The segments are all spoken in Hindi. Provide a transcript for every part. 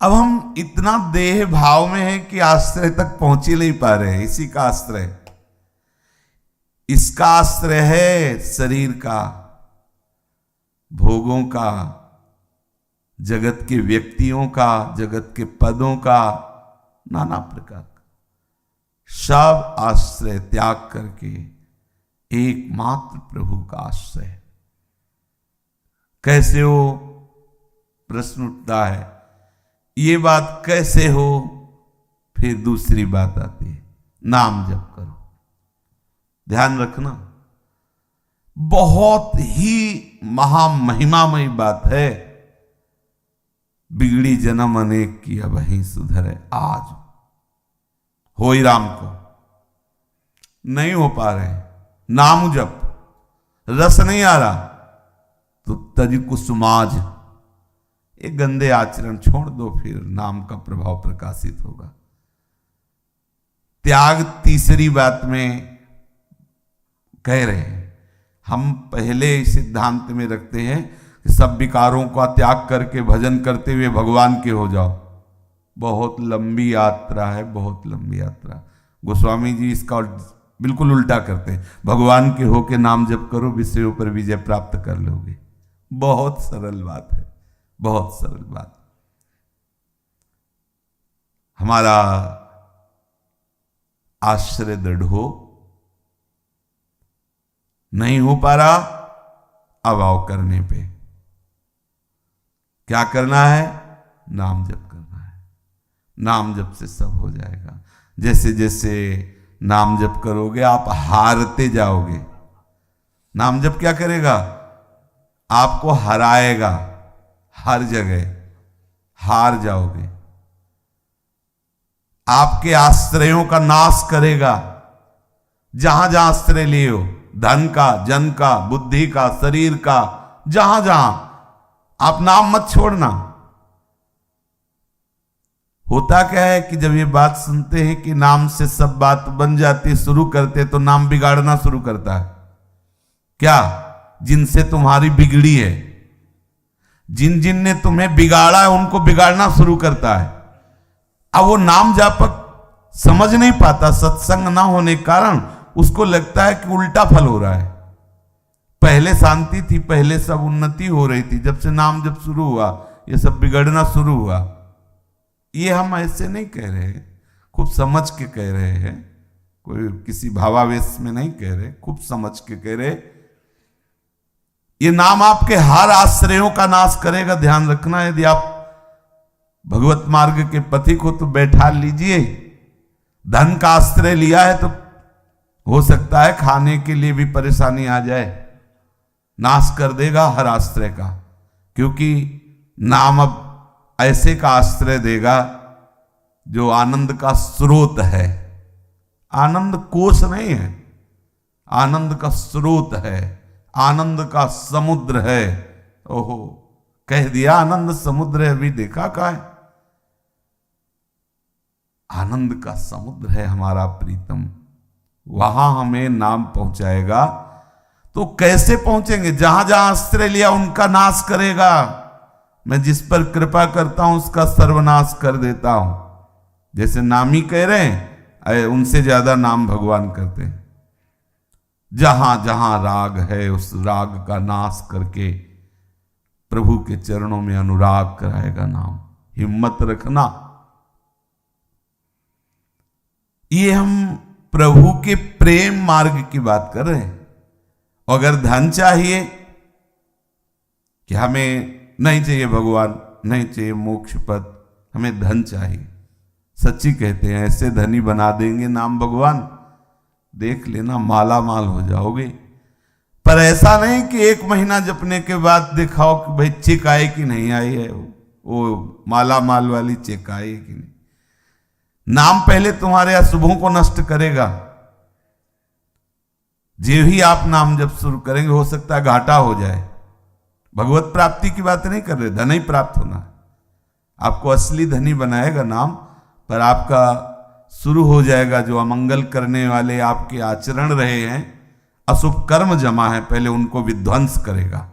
अब हम इतना देह भाव में है कि आश्रय तक पहुंच ही नहीं पा रहे हैं। इसी का आश्रय, इसका आश्रय है शरीर का, भोगों का, जगत के व्यक्तियों का, जगत के पदों का, नाना प्रकार का सब आश्रय त्याग करके एकमात्र प्रभु का आश्रय। कैसे हो, प्रश्न उठता है। ये बात कैसे हो, फिर दूसरी बात आती है, नाम जप करो। ध्यान रखना, बहुत ही महामहिमामयी बात है। बिगड़ी जन्म अनेक की अब ही सुधरे आज, हो ही राम को। नहीं हो पा रहे, नाम जप, रस नहीं आ रहा तो तज कुसुमाज, ये गंदे आचरण छोड़ दो, फिर नाम का प्रभाव प्रकाशित होगा। त्याग तीसरी बात में कह रहे हैं। हम पहले इस सिद्धांत में रखते हैं कि सब विकारों का त्याग करके भजन करते हुए भगवान के हो जाओ। बहुत लंबी यात्रा है, बहुत लंबी यात्रा। गोस्वामी जी इसका बिल्कुल उल्टा करते हैं, भगवान के होके नाम जप करो, विषयों पर विजय प्राप्त कर लोगे। बहुत सरल बात है, बहुत सरल बात। हमारा आश्रय दृढ़ हो, नहीं हो पा रहा, अभाव करने पे क्या करना है, नाम जप करना है। नाम जप से सब हो जाएगा। जैसे जैसे नाम जप करोगे आप हारते जाओगे। नाम जप क्या करेगा, आपको हराएगा, हर जगह हार जाओगे। आपके आश्रयों का नाश करेगा। जहां जहां आश्रय लिए हो, धन का, जन का, बुद्धि का, शरीर का, जहां जहां, आप नाम मत छोड़ना। होता क्या है कि जब ये बात सुनते हैं कि नाम से सब बात बन जाती, शुरू करते तो नाम बिगाड़ना शुरू करता है। क्या, जिनसे तुम्हारी बिगड़ी है, जिन जिन ने तुम्हें बिगाड़ा है उनको बिगाड़ना शुरू करता है। अब वो नाम जापक समझ नहीं पाता, सत्संग ना होने के कारण उसको लगता है कि उल्टा फल हो रहा है। पहले शांति थी, पहले सब उन्नति हो रही थी, जब से नाम जब शुरू हुआ ये सब बिगड़ना शुरू हुआ। ये हम ऐसे नहीं कह रहे, खूब समझ के कह रहे हैं, कोई किसी भावावेश में नहीं कह रहे, खूब समझ के कह रहे। ये नाम आपके हर आश्रयों का नाश करेगा, ध्यान रखना। यदि आप भगवत मार्ग के पथिक हो तो बैठा लीजिए। धन का आश्रय लिया है तो हो सकता है खाने के लिए भी परेशानी आ जाए, नाश कर देगा हर आश्रय का। क्योंकि नाम अब ऐसे का आश्रय देगा जो आनंद का स्रोत है। आनंद कोश नहीं है, आनंद का स्रोत है, आनंद का समुद्र है। ओहो, कह दिया आनंद समुद्र है, अभी देखा का है। आनंद का समुद्र है हमारा प्रीतम, वहां हमें नाम पहुंचाएगा। तो कैसे पहुंचेंगे, जहां जहां आश्रय लिया उनका नाश करेगा। मैं जिस पर कृपा करता हूं उसका सर्वनाश कर देता हूं। जैसे नामी कह रहे हैं, उनसे ज्यादा नाम भगवान करते हैं। जहां जहां राग है उस राग का नाश करके प्रभु के चरणों में अनुराग कराएगा नाम। हिम्मत रखना। ये हम प्रभु के प्रेम मार्ग की बात कर रहे हैं। अगर धन चाहिए कि हमें नहीं चाहिए भगवान, नहीं चाहिए मोक्ष पद, हमें धन चाहिए, सच्ची कहते हैं ऐसे धनी बना देंगे नाम भगवान, देख लेना माला माल हो जाओगे। पर ऐसा नहीं कि एक महीना जपने के बाद दिखाओ कि भाई चेक आई कि नहीं आई है, वो माला माल वाली चेक आई कि नहीं। नाम पहले तुम्हारे अशुभों को नष्ट करेगा। जो ही आप नाम जब शुरू करेंगे हो सकता है घाटा हो जाए। भगवत प्राप्ति की बात नहीं कर रहे, धन ही प्राप्त होना। आपको असली धनी बनाएगा नाम, पर आपका शुरू हो जाएगा जो अमंगल करने वाले आपके आचरण रहे हैं, अशुभ कर्म जमा है, पहले उनको विध्वंस करेगा।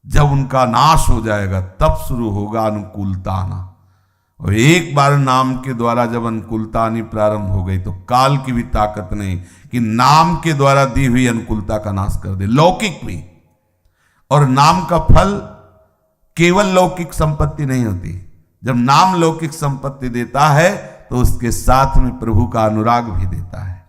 जब उनका नाश हो जाएगा तब शुरू होगा अनुकूलता आना। और एक बार नाम के द्वारा जब अनुकूलता आनी प्रारंभ हो गई तो काल की भी ताकत नहीं कि नाम के द्वारा दी हुई अनुकूलता का नाश कर दे, लौकिक भी। और नाम का फल केवल लौकिक संपत्ति नहीं होती। जब नाम लौकिक संपत्ति देता है तो उसके साथ में प्रभु का अनुराग भी देता है।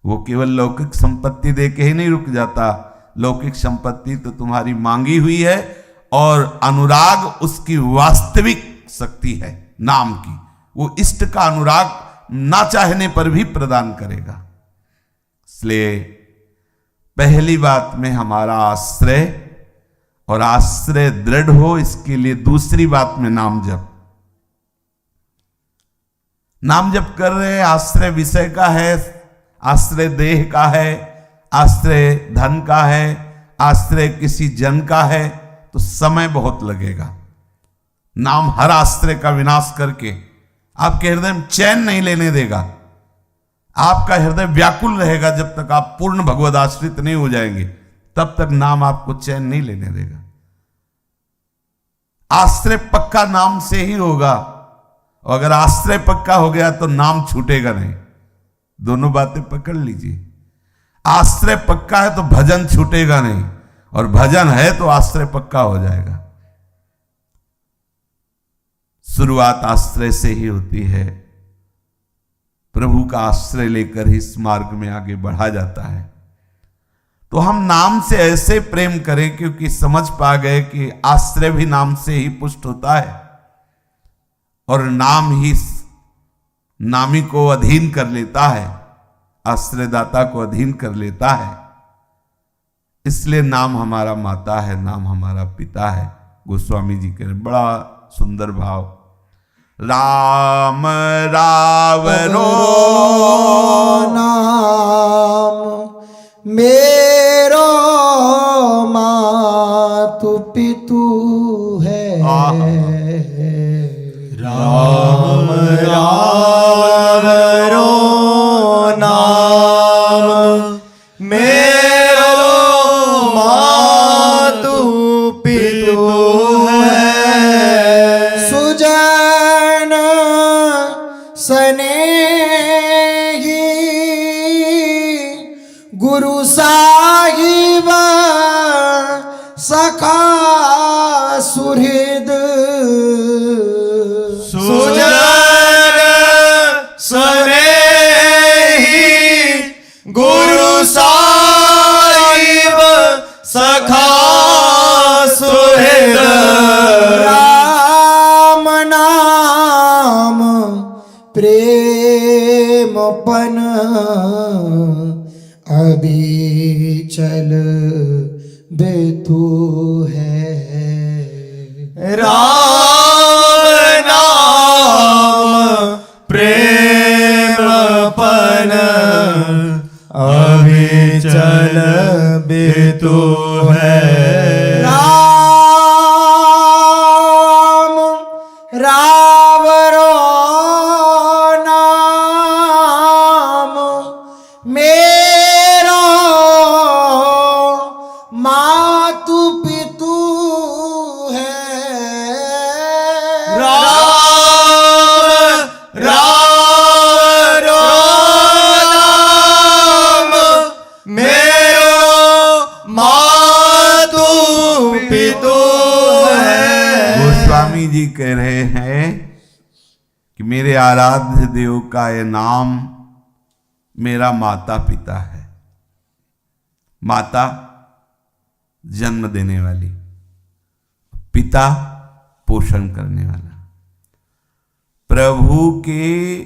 वो केवल लौकिक संपत्ति दे के ही नहीं रुक जाता, लौकिक संपत्ति तो तुम्हारी मांगी हुई है और अनुराग उसकी वास्तविक शक्ति है नाम की। वो इष्ट का अनुराग ना चाहने पर भी प्रदान करेगा। इसलिए पहली बात में हमारा आश्रय और आश्रय दृढ़ हो, इसके लिए दूसरी बात में नाम जप। नाम जप कर रहे हैं, आश्रय विषय का है, आश्रय देह का है, आश्रय धन का है, आश्रय किसी जन का है, तो समय बहुत लगेगा। नाम हर आश्रय का विनाश करके आपके हृदय में चैन नहीं लेने देगा। आपका हृदय व्याकुल रहेगा जब तक आप पूर्ण भगवद आश्रित नहीं हो जाएंगे, तब तक नाम आपको चैन नहीं लेने देगा। आश्रय पक्का नाम से ही होगा, और अगर आश्रय पक्का हो गया तो नाम छूटेगा नहीं। दोनों बातें पकड़ लीजिए। आश्रय पक्का है तो भजन छूटेगा नहीं, और भजन है तो आश्रय पक्का हो जाएगा। शुरुआत आश्रय से ही होती है। प्रभु का आश्रय लेकर ही इस मार्ग में आगे बढ़ा जाता है। तो हम नाम से ऐसे प्रेम करें, क्योंकि समझ पा गए कि आश्रय भी नाम से ही पुष्ट होता है, और नाम ही नामी को अधीन कर लेता है, आश्रयदाता को अधीन कर लेता है। इसलिए नाम हमारा माता है, नाम हमारा पिता है। गोस्वामी जी कह रहे, बड़ा सुंदर भाव। राम रावरो नाम मेरो मातु पितु है। राम रावरो नाम मेरो मातु पितु है। सुजन स्नेही गुरु साहिब सखा सुहृद। सुजन स्नेही गुरु साहिब सखा सुहृद। राम नाम प्रेमपन अभिचल बेतु है। राम नाम प्रेमपन अभिचल बेतु है। राम रावरो नाम मेरो मातु पितु है। राम रावरो नाम मेरो मातु पितु है। गोस्वामी जी कह रहे हैं कि मेरे आराध्य देव का यह नाम मेरा माता पिता है। माता जन्म देने वाली, पिता पोषण करने वाला। प्रभु के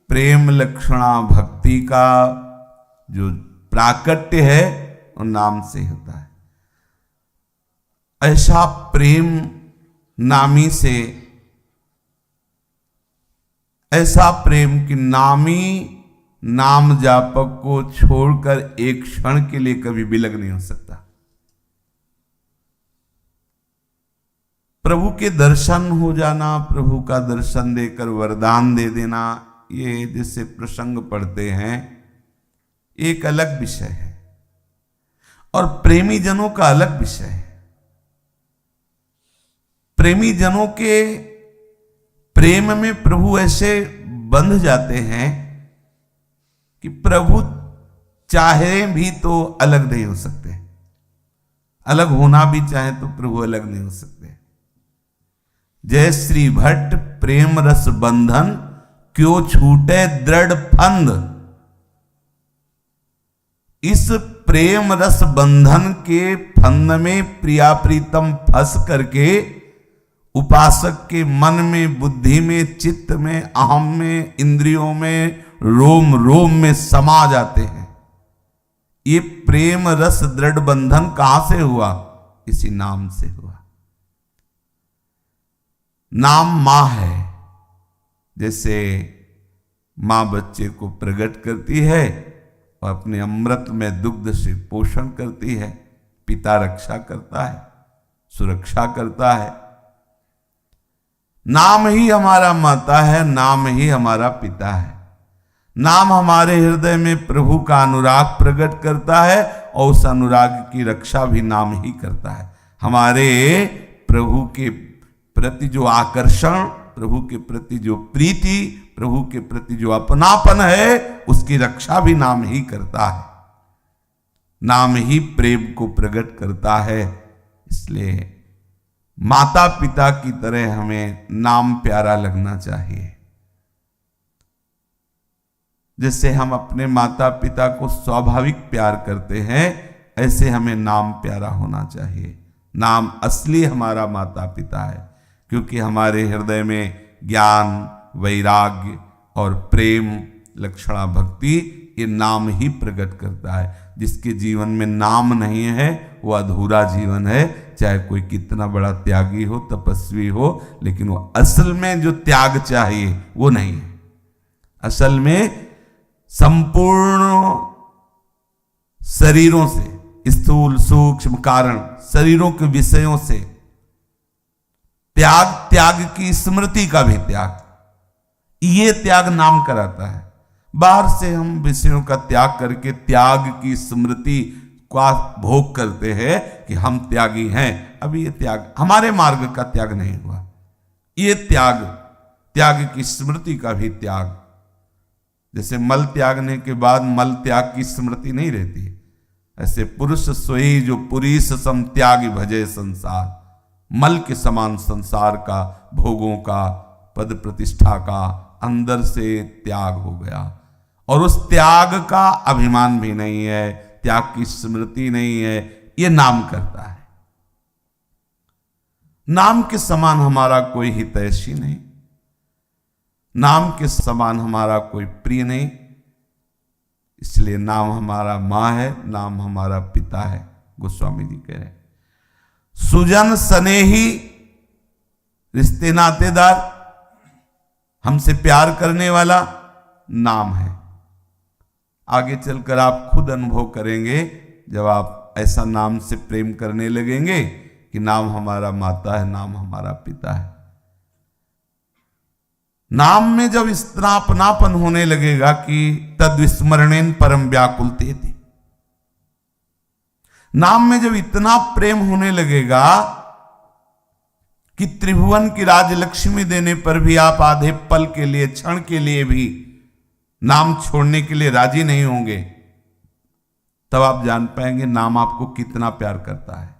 प्रेम लक्षणा भक्ति का जो प्राकट्य है वो नाम से होता है। ऐसा प्रेम नामी से, ऐसा प्रेम कि नामी नाम जापक को छोड़कर एक क्षण के लिए कभी विलग नहीं हो सकता। प्रभु के दर्शन हो जाना, प्रभु का दर्शन देकर वरदान दे देना, ये जैसे प्रसंग पढ़ते हैं, एक अलग विषय है और प्रेमी जनों का अलग विषय है। प्रेमी जनों के प्रेम में प्रभु ऐसे बंध जाते हैं कि प्रभु चाहे भी तो अलग नहीं हो सकते, अलग होना भी चाहे तो प्रभु अलग नहीं हो सकते। जय श्री भट्ट प्रेम रस बंधन क्यों छूटे दृढ़ फंद। इस प्रेम रस बंधन के फंद में प्रिया प्रीतम फंस करके उपासक के मन में, बुद्धि में, चित्त में, अहम में, इंद्रियों में, रोम रोम में समा जाते हैं। ये प्रेम रस दृढ़ बंधन कहां से हुआ? इसी नाम से हुआ। नाम मां है। जैसे मां बच्चे को प्रकट करती है और अपने अमृत में दुग्ध से पोषण करती है, पिता रक्षा करता है, सुरक्षा करता है। नाम ही हमारा माता है, नाम ही हमारा पिता है। नाम हमारे हृदय में प्रभु का अनुराग प्रकट करता है और उस अनुराग की रक्षा भी नाम ही करता है। हमारे प्रभु के प्रति जो आकर्षण, प्रभु के प्रति जो प्रीति, प्रभु के प्रति जो अपनापन है, उसकी रक्षा भी नाम ही करता है। नाम ही प्रेम को प्रकट करता है। इसलिए माता पिता की तरह हमें नाम प्यारा लगना चाहिए। जैसे हम अपने माता पिता को स्वाभाविक प्यार करते हैं, ऐसे हमें नाम प्यारा होना चाहिए। नाम असली हमारा माता पिता है, क्योंकि हमारे हृदय में ज्ञान, वैराग्य और प्रेम, लक्षणा भक्ति, ये नाम ही प्रकट करता है। जिसके जीवन में नाम नहीं है वो अधूरा जीवन है। चाहे कोई कितना बड़ा त्यागी हो, तपस्वी हो, लेकिन वो असल में जो त्याग चाहिए वो नहीं है। असल में संपूर्ण शरीरों से, स्थूल सूक्ष्म कारण शरीरों के विषयों से त्याग, त्याग की स्मृति का भी त्याग, ये त्याग नाम कराता है। बाहर से हम विषयों का त्याग करके त्याग की स्मृति का भोग करते हैं कि हम त्यागी हैं। अभी ये त्याग हमारे मार्ग का त्याग नहीं हुआ। ये त्याग, त्याग की स्मृति का भी त्याग। जैसे मल त्यागने के बाद मल त्याग की स्मृति नहीं रहती, ऐसे पुरुष सोई जो पुरीस सम त्यागी भजे संसार। मल के समान संसार का, भोगों का, पद प्रतिष्ठा का अंदर से त्याग हो गया और उस त्याग का अभिमान भी नहीं है, त्याग की स्मृति नहीं है। ये नाम करता है। नाम के समान हमारा कोई हितैषी नहीं, नाम के समान हमारा कोई प्रिय नहीं। इसलिए नाम हमारा मां है, नाम हमारा पिता है। गोस्वामी जी कह रहे हैं, सुजन स्नेही, रिश्ते नातेदार, हमसे प्यार करने वाला नाम है। आगे चलकर आप खुद अनुभव करेंगे जब आप ऐसा नाम से प्रेम करने लगेंगे कि नाम हमारा माता है, नाम हमारा पिता है। नाम में जब इस तरह अपनापन होने लगेगा कि तद विस्मरणेन परम व्याकुलते थे, नाम में जब इतना प्रेम होने लगेगा कि त्रिभुवन की राजलक्ष्मी देने पर भी आप आधे पल के लिए, क्षण के लिए भी नाम छोड़ने के लिए राजी नहीं होंगे, तब आप जान पाएंगे नाम आपको कितना प्यार करता है,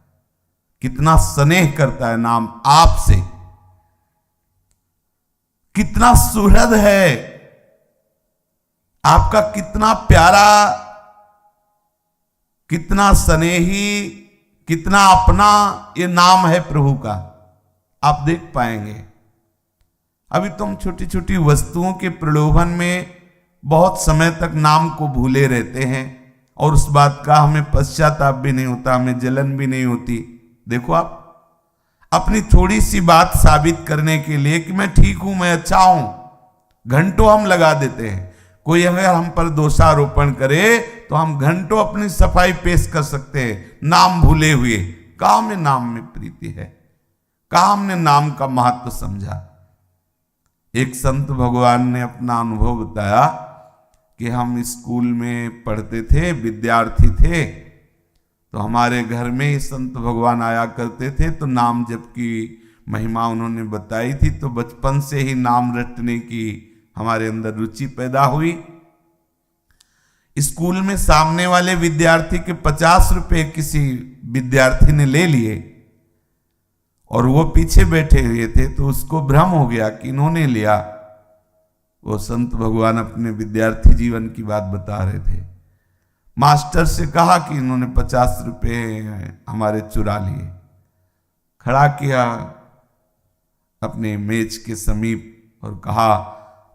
कितना स्नेह करता है। नाम आपसे कितना सुहृद है, आपका कितना प्यारा, कितना स्नेही, कितना अपना ये नाम है प्रभु का। आप देख पाएंगे। अभी तो हम छोटी छोटी वस्तुओं के प्रलोभन में बहुत समय तक नाम को भूले रहते हैं और उस बात का हमें पश्चाताप भी नहीं होता, हमें जलन भी नहीं होती। देखो आप, अपनी थोड़ी सी बात साबित करने के लिए कि मैं ठीक हूं, मैं अच्छा हूं, घंटों हम लगा देते हैं। कोई अगर हम पर दोषारोपण करे तो हम घंटों अपनी सफाई पेश कर सकते हैं, नाम भूले हुए। कहा में नाम में प्रीति है, कहा हमने नाम का महत्व समझा। एक संत भगवान ने अपना अनुभव बताया कि हम स्कूल में पढ़ते थे, विद्यार्थी थे, तो हमारे घर में संत भगवान आया करते थे। तो नाम जप की महिमा उन्होंने बताई थी, तो बचपन से ही नाम रटने की हमारे अंदर रुचि पैदा हुई। स्कूल में सामने वाले विद्यार्थी के 50 रुपए किसी विद्यार्थी ने ले लिए और वो पीछे बैठे हुए थे, तो उसको भ्रम हो गया कि इन्होंने लिया। वो संत भगवान अपने विद्यार्थी जीवन की बात बता रहे थे। मास्टर से कहा कि इन्होंने 50 रुपए हमारे चुरा लिए। खड़ा किया अपने मेज के समीप और कहा,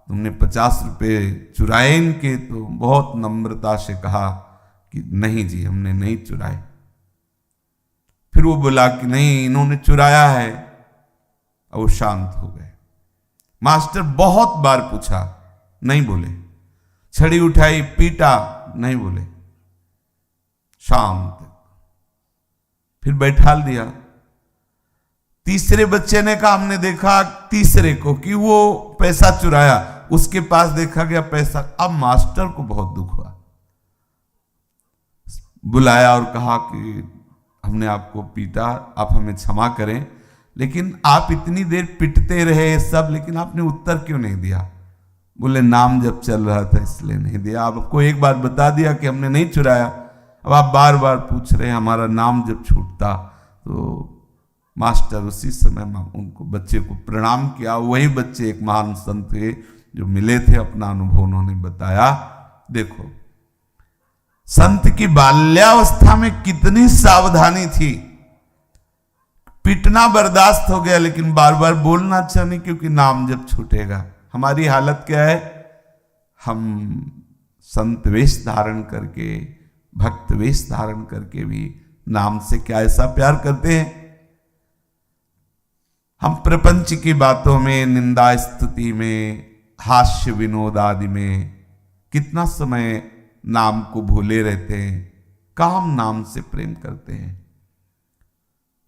तुमने 50 रुपए चुराए इनके? तो बहुत नम्रता से कहा कि नहीं जी, हमने नहीं चुराए। फिर वो बोला कि नहीं, इन्होंने चुराया है। और वो शांत हो गए। मास्टर बहुत बार पूछा, नहीं बोले। छड़ी उठाई, पीटा, नहीं बोले, शांत। फिर बैठाल दिया। तीसरे बच्चे ने कहा, हमने देखा तीसरे को कि वो पैसा चुराया, उसके पास देखा गया पैसा। अब मास्टर को बहुत दुख हुआ, बुलाया और कहा कि हमने आपको पीटा, आप हमें क्षमा करें, लेकिन आप इतनी देर पिटते रहे सब, लेकिन आपने उत्तर क्यों नहीं दिया? बोले नाम जब चल रहा था इसलिए नहीं दिया। आपको एक बार बता दिया कि हमने नहीं चुराया, अब आप बार बार पूछ रहे हैं हमारा नाम जब छूटता। तो मास्टर उसी समय उनको बच्चे को प्रणाम किया। वही बच्चे एक महान संत थे जो मिले थे, अपना अनुभव उन्होंने बताया। देखो संत की बाल्यावस्था में कितनी सावधानी थी। पिटना बर्दाश्त हो गया, लेकिन बार बार बोलना अच्छा नहीं, क्योंकि नाम जब छूटेगा। हमारी हालत क्या है? हम संत वेश धारण करके, भक्त वेश धारण करके भी नाम से क्या ऐसा प्यार करते हैं। हम प्रपंच की बातों में, निंदा स्तुति में, हास्य विनोद आदि में कितना समय नाम को भूले रहते हैं। काम नाम से प्रेम करते हैं।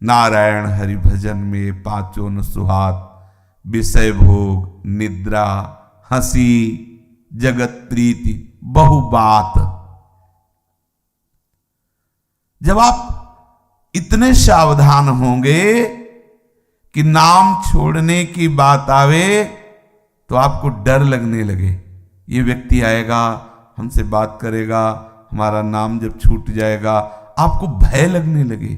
नारायण हरि भजन में पांचों न सुहात, विषय भोग, निद्रा, हंसी, जगत प्रीति, बहु बात। जब आप इतने सावधान होंगे कि नाम छोड़ने की बात आवे तो आपको डर लगने लगे। ये व्यक्ति आएगा, हमसे बात करेगा, हमारा नाम जब छूट जाएगा, आपको भय लगने लगे।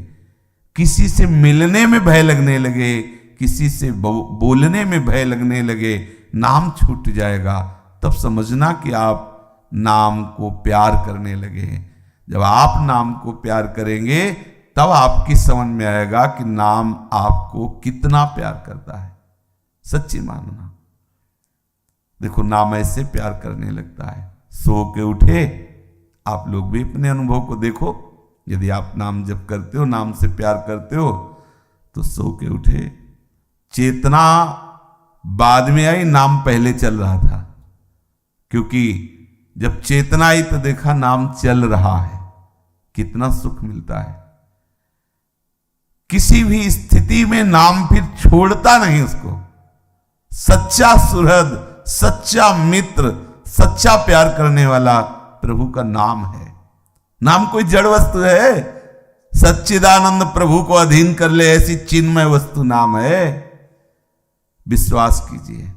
किसी से मिलने में भय लगने लगे, किसी से बोलने में भय लगने लगे, नाम छूट जाएगा, तब समझना कि आप नाम को प्यार करने लगे। जब आप नाम को प्यार करेंगे तब आपकी समझ में आएगा कि नाम आपको कितना प्यार करता है। सच्ची मानना। देखो नाम ऐसे प्यार करने लगता है। सो के उठे, आप लोग भी अपने अनुभव को देखो। यदि आप नाम जप करते हो, नाम से प्यार करते हो, तो सो के उठे, चेतना बाद में आई, नाम पहले चल रहा था। क्योंकि जब चेतना आई तो देखा नाम चल रहा है, कितना सुख मिलता है। किसी भी स्थिति में नाम फिर छोड़ता नहीं उसको। सच्चा सुहृद, सच्चा मित्र, सच्चा प्यार करने वाला प्रभु का नाम है। नाम कोई जड़ वस्तु है? सच्चिदानंद प्रभु को अधीन कर ले ऐसी चिन्मय वस्तु नाम है। विश्वास कीजिए।